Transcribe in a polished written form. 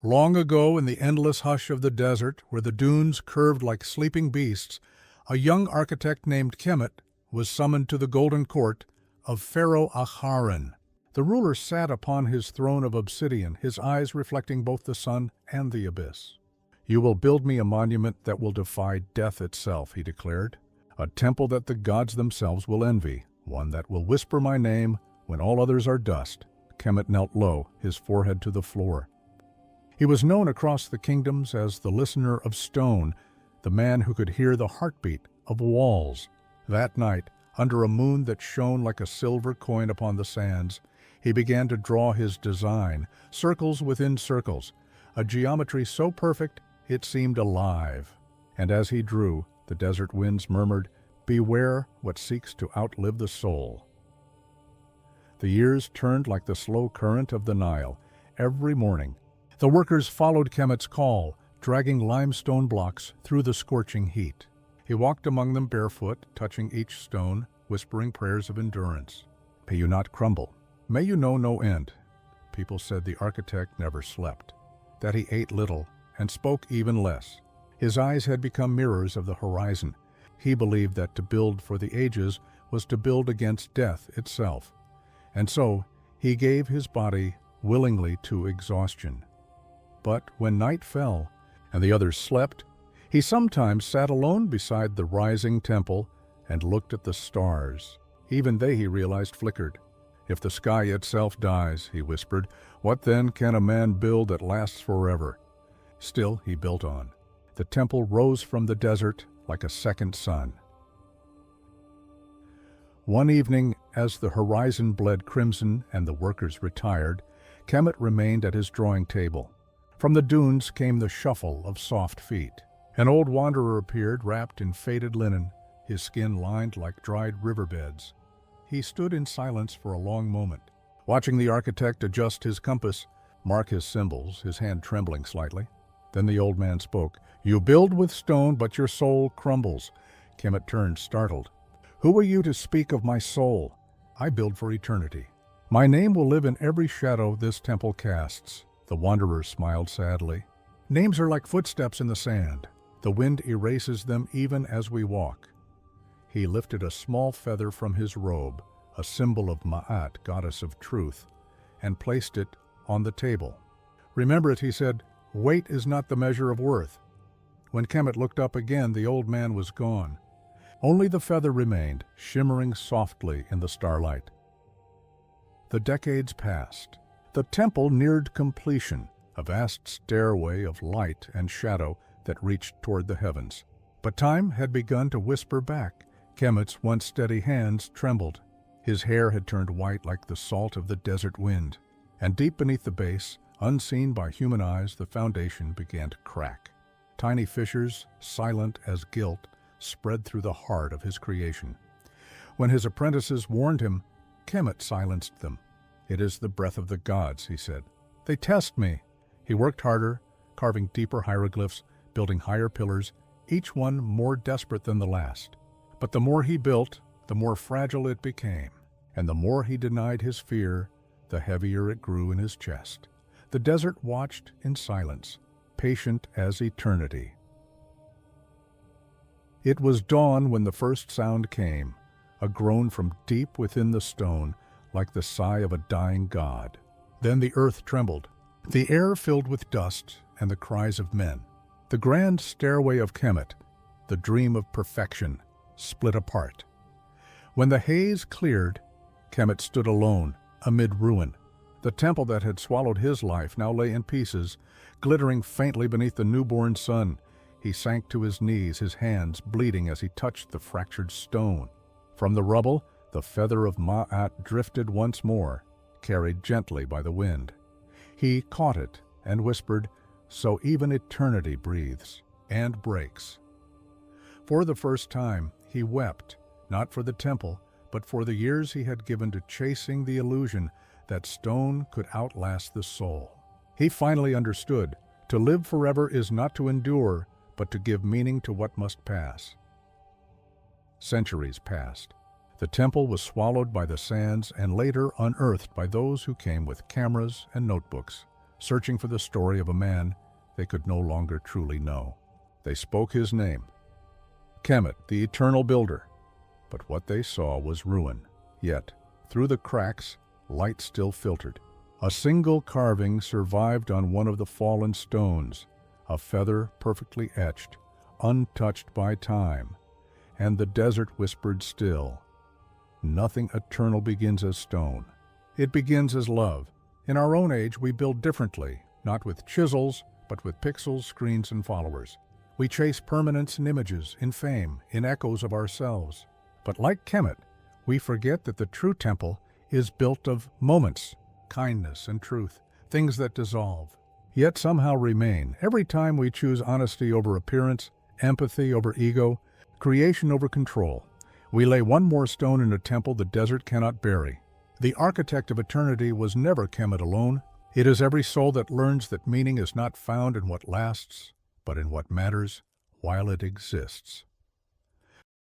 Long ago, in the endless hush of the desert, where the dunes curved like sleeping beasts, a young architect named Kemmet was summoned to the golden court of Pharaoh Acharon. The ruler sat upon his throne of obsidian, his eyes reflecting both the sun and the abyss. "You will build me a monument that will defy death itself," he declared, "a temple that the gods themselves will envy, one that will whisper my name when all others are dust." Kemmet knelt low, his forehead to the floor. He was known across the kingdoms as the listener of stone, the man who could hear the heartbeat of walls. That night, under a moon that shone like a silver coin upon the sands, he began to draw his design, circles within circles, a geometry so perfect it seemed alive. And as he drew, the desert winds murmured, "Beware what seeks to outlive the soul." The years turned like the slow current of the Nile. Every morning, the workers followed Kemmet's call, dragging limestone blocks through the scorching heat. He walked among them barefoot, touching each stone, whispering prayers of endurance. "May you not crumble. May you know no end." People said the architect never slept, that he ate little and spoke even less. His eyes had become mirrors of the horizon. He believed that to build for the ages was to build against death itself. And so he gave his body willingly to exhaustion. But when night fell and the others slept, he sometimes sat alone beside the rising temple and looked at the stars. Even they, he realized, flickered. "If the sky itself dies," he whispered, "what then can a man build that lasts forever?" Still, he built on. The temple rose from the desert like a second sun. One evening, as the horizon bled crimson and the workers retired, Kemmet remained at his drawing table. From the dunes came the shuffle of soft feet. An old wanderer appeared, wrapped in faded linen, his skin lined like dried riverbeds. He stood in silence for a long moment, watching the architect adjust his compass, mark his symbols, his hand trembling slightly. Then the old man spoke. "You build with stone, but your soul crumbles." Kemmet turned, startled. "Who are you to speak of my soul? I build for eternity. My name will live in every shadow this temple casts." The wanderer smiled sadly. "Names are like footsteps in the sand. The wind erases them even as we walk." He lifted a small feather from his robe, a symbol of Ma'at, goddess of truth, and placed it on the table. "Remember it," he said. "Weight is not the measure of worth." When Kemmet looked up again, the old man was gone. Only the feather remained, shimmering softly in the starlight. The decades passed. The temple neared completion, a vast stairway of light and shadow that reached toward the heavens. But time had begun to whisper back. Kemmet's once steady hands trembled. His hair had turned white like the salt of the desert wind. And deep beneath the base, unseen by human eyes, the foundation began to crack. Tiny fissures, silent as guilt, spread through the heart of his creation. When his apprentices warned him, Kemmet silenced them. "It is the breath of the gods," he said. "They test me." He worked harder, carving deeper hieroglyphs, building higher pillars, each one more desperate than the last. But the more he built, the more fragile it became, and the more he denied his fear, the heavier it grew in his chest. The desert watched in silence, patient as eternity. It was dawn when the first sound came, a groan from deep within the stone, like the sigh of a dying god. Then the earth trembled. The air filled with dust and the cries of men. The grand stairway of Kemmet, the dream of perfection, split apart. When the haze cleared, Kemmet stood alone, amid ruin. The temple that had swallowed his life now lay in pieces, glittering faintly beneath the newborn sun. He sank to his knees, his hands bleeding as he touched the fractured stone. From the rubble, the feather of Ma'at drifted once more, carried gently by the wind. He caught it and whispered, "So even eternity breathes and breaks." For the first time, he wept, not for the temple, but for the years he had given to chasing the illusion that stone could outlast the soul. He finally understood, to live forever is not to endure, but to give meaning to what must pass. Centuries passed. The temple was swallowed by the sands and later unearthed by those who came with cameras and notebooks. searching for the story of a man they could no longer truly know. They spoke his name, Kemmet, the eternal builder. But what they saw was ruin. Yet, through the cracks, light still filtered. A single carving survived on one of the fallen stones, a feather perfectly etched, untouched by time, and the desert whispered still, "Nothing eternal begins as stone. It begins as love." In our own age, we build differently, not with chisels, but with pixels, screens, and followers. We chase permanence in images, in fame, in echoes of ourselves. But like Kemmet, we forget that the true temple is built of moments, kindness and truth, things that dissolve, yet somehow remain. Every time we choose honesty over appearance, empathy over ego, creation over control, we lay one more stone in a temple the desert cannot bury. The architect of eternity was never Kemmet alone. It is every soul that learns that meaning is not found in what lasts, but in what matters while it exists.